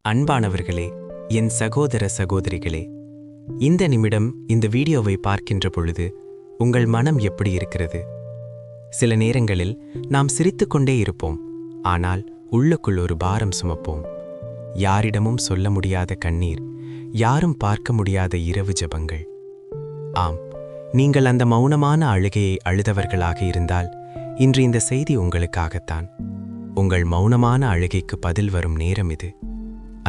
அன்பானவர்களே, என் சகோதர சகோதரிகளே, இந்த நிமிடம் இந்த வீடியோவை பார்க்கின்ற பொழுது உங்கள் மனம் எப்படி இருக்கிறது? சில நேரங்களில் நாம் சிரித்துக்கொண்டே இருப்போம், ஆனால் உள்ளுக்குள் ஒரு பாரம் சுமப்போம். யாரிடமும் சொல்ல முடியாத கண்ணீர், யாரும் பார்க்க முடியாத இரவு ஜெபங்கள். ஆம், நீங்கள் அந்த மௌனமான அழுகையை அழுதவர்களாக இருந்தால் இன்று இந்த செய்தி உங்களுக்காகத்தான். உங்கள் மௌனமான அழுகைக்கு பதில் வரும் நேரம் இது.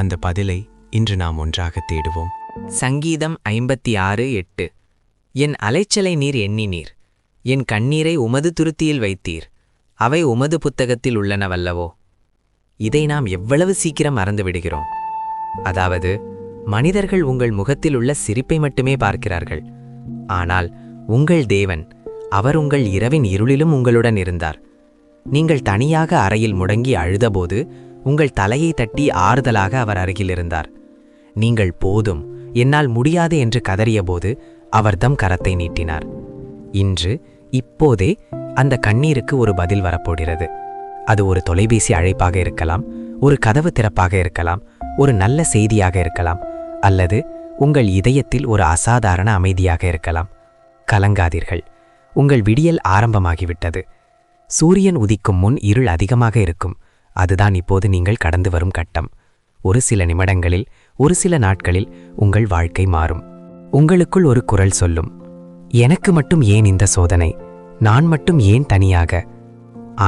அந்த பதிலை இன்று நாம் ஒன்றாக தேடுவோம். சங்கீதம் 56:8. என் அலைச்சலை நீர் எண்ணினீர், என் கண்ணீரை உமது துருத்தியில் வைத்தீர், அவை உமது புத்தகத்தில் உள்ளனவல்லவோ. இதை நாம் எவ்வளவு சீக்கிரம் மறந்துவிடுகிறோம். அதாவது, மனிதர்கள் உங்கள் முகத்தில் உள்ள சிரிப்பை மட்டுமே பார்க்கிறார்கள். ஆனால் உங்கள் தேவன், அவர் உங்கள் இரவின் இருளிலும் உங்களுடன் இருந்தார். நீங்கள் தனியாக அறையில் முடங்கி அழுதபோது உங்கள் தலையை தட்டி ஆறுதலாக அவர் அருகில் இருந்தார். நீங்கள் போதும், என்னால் முடியாது என்று கதறியபோது அவர் தம் கரத்தை நீட்டினார். இன்று இப்போதே அந்த கண்ணீருக்கு ஒரு பதில் வரப்போகிறது. அது ஒரு தொலைபேசி அழைப்பாக இருக்கலாம், ஒரு கதவு திறப்பாக இருக்கலாம், ஒரு நல்ல செய்தியாக இருக்கலாம், அல்லது உங்கள் இதயத்தில் ஒரு அசாதாரண அமைதியாக இருக்கலாம். கலங்காதீர்கள், உங்கள் விடியல் ஆரம்பமாகிவிட்டது. சூரியன் உதிக்கும் முன் இருள் அதிகமாக இருக்கும். அதுதான் இப்போது நீங்கள் கடந்து வரும் கட்டம். ஒரு சில நிமிடங்களில், ஒரு சில நாட்களில் உங்கள் வாழ்க்கை மாறும். உங்களுக்குள் ஒரு குரல் சொல்லும், எனக்கு மட்டும் ஏன் இந்த சோதனை, நான் மட்டும் ஏன் தனியாக?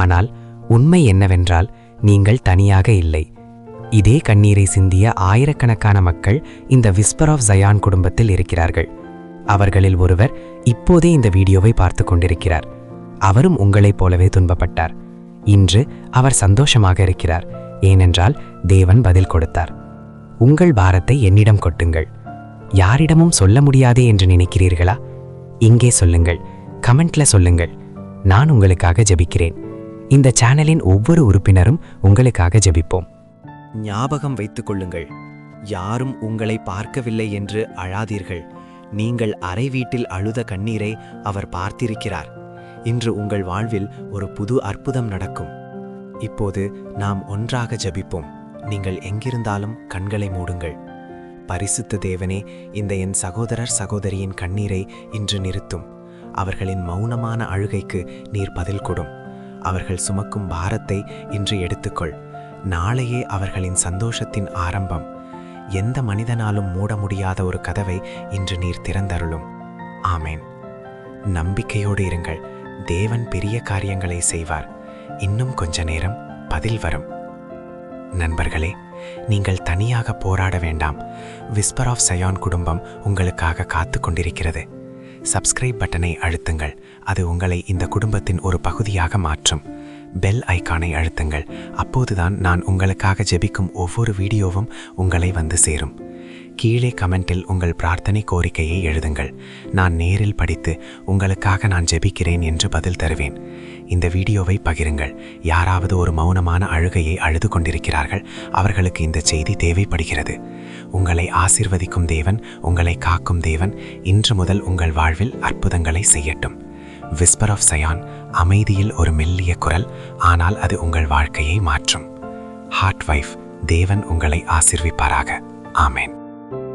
ஆனால் உண்மை என்னவென்றால், நீங்கள் தனியாக இல்லை. இதே கண்ணீரை சிந்திய ஆயிரக்கணக்கான மக்கள் இந்த விஸ்பர் ஆஃப் ஜயான் குடும்பத்தில் இருக்கிறார்கள். அவர்களில் ஒருவர் இப்போதே இந்த வீடியோவை பார்த்து கொண்டிருக்கிறார். அவரும் உங்களைப் போலவே துன்பப்பட்டார். இன்று அவர் சந்தோஷமாக இருக்கிறார், ஏனென்றால் தேவன் பதில் கொடுத்தார். உங்கள் பாரத்தை என்னிடம் கொட்டுங்கள். யாரிடமும் சொல்ல முடியாதே என்று நினைக்கிறீர்களா? இங்கே சொல்லுங்கள், கமெண்ட்ல சொல்லுங்கள். நான் உங்களுக்காக ஜெபிக்கிறேன். இந்த சேனலின் ஒவ்வொரு உறுப்பினரும் உங்களுக்காக ஜெபிப்போம். ஞாபகம் வைத்துக் கொள்ளுங்கள், யாரும் உங்களை பார்க்கவில்லை என்று அழாதீர்கள். நீங்கள் அறை வீட்டில் அழுத கண்ணீரை அவர் பார்த்திருக்கிறார். இன்று உங்கள் வாழ்வில் ஒரு புது அற்புதம் நடக்கும். இப்போது நாம் ஒன்றாக ஜெபிப்போம். நீங்கள் எங்கிருந்தாலும் கண்களை மூடுங்கள். பரிசுத்த தேவனே, இந்த என் சகோதரர் சகோதரியின் கண்ணீரை இன்று நிறுத்தும். அவர்களின் மௌனமான அழுகைக்கு நீர் பதில் கொடும். அவர்கள் சுமக்கும் பாரத்தை இன்று எடுத்துக்கொள். நாளையே அவர்களின் சந்தோஷத்தின் ஆரம்பம். எந்த மனிதனாலும் மூட முடியாத ஒரு கதவை இன்று நீர் திறந்தருளும். ஆமேன். நம்பிக்கையோடு இருங்கள். தேவன் பெரிய காரியங்களை செய்வார். இன்னும் கொஞ்ச நேரம் பதில் வரும். நண்பர்களே, நீங்கள் தனியாக போராட வேண்டாம். விஸ்பர் ஆஃப் ஜயான் குடும்பம் உங்களுக்காக காத்து கொண்டிருக்கிறது. சப்ஸ்கிரைப் பட்டனை அழுத்துங்கள். அது உங்களை இந்த குடும்பத்தின் ஒரு பகுதியாக மாற்றும். பெல் ஐகானை அழுத்துங்கள். அப்போதுதான் நான் உங்களுக்காக ஜெபிக்கும் ஒவ்வொரு வீடியோவும் உங்களை வந்து சேரும். கீழே கமெண்டில் உங்கள் பிரார்த்தனை கோரிக்கையை எழுதுங்கள். நான் நேரில் படித்து உங்களுக்காக நான் ஜெபிக்கிறேன் என்று பதில் தருவேன். இந்த வீடியோவை பகிருங்கள். யாராவது ஒரு மௌனமான அழுகையை அழுது கொண்டிருக்கிறார்கள், அவர்களுக்கு இந்த செய்தி தேவைப்படுகிறது. உங்களை ஆசீர்வதிக்கும் தேவன், உங்களை காக்கும் தேவன் இன்று முதல் உங்கள் வாழ்வில் அற்புதங்களை செய்யட்டும். விஸ்பர் ஆஃப் ஜயான், அமைதியில் ஒரு மெல்லிய குரல், ஆனால் அது உங்கள் வாழ்க்கையை மாற்றும். ஹார்ட் வைஃப், தேவன் உங்களை ஆசீர்விப்பாராக. ஆமேன்.